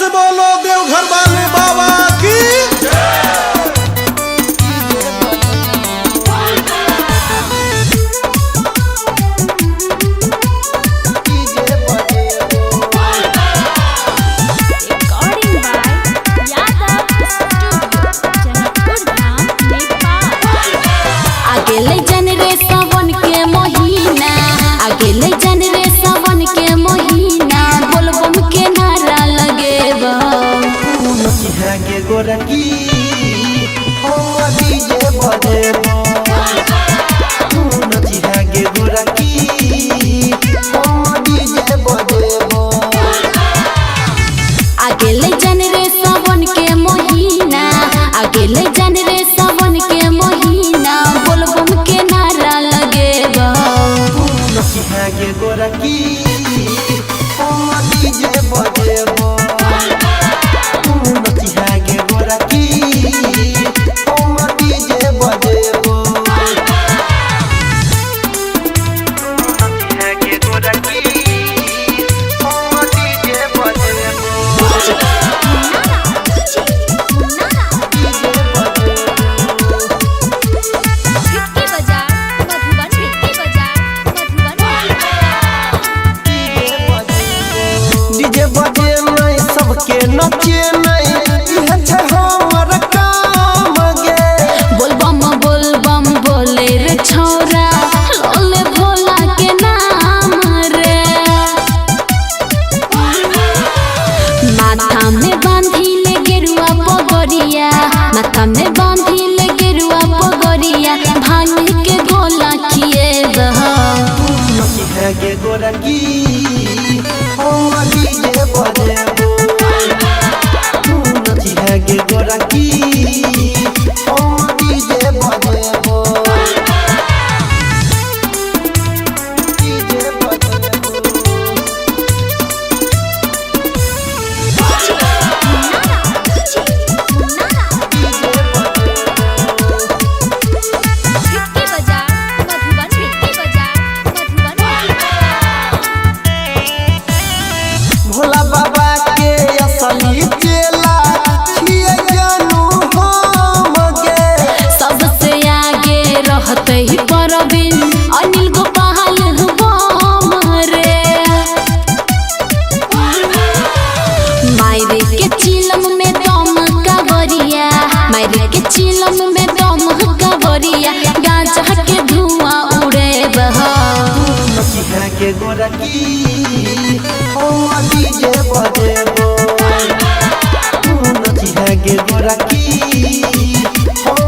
से बोलो देवघर वाले बाबा की। गोरकी हम डीजे बजेबो तू नची है गे गोरकी हम डीजे बजेबो आगे ले जन रे सावन के महीना आगे ले जन रे सावन के महीना बोलबम के नारा लगेबो तू नची है गे गोरकी हम डीजे बजेबो सबके नचे नहीं यह छ हमर काम गे बोलबम बोलबम बोले रे छोरा लोले भोला के नाम रे माथा में बांधी ले गेरुआ पगड़िया माथा में बांधी ले गेरुआ पगड़िया भांग के गोला खिए बहा नची है गे गोरकी हम डीजे बजेबो गे गोरकी हम डीजे बजेबो डीजे बजेबो भोला बाबा के असली चेला छिए जानू हम गे सबसे आगे रहते ही परवीन अनिल गोपाल बम रे मायरे के चिलम में दम कावरिया मायरे के चिलम में दम कावरिया गांजा के धुआं उड़े बहा नची है गे गोरकी हम डीजे बजेबो तू नची है गे गोरकी हम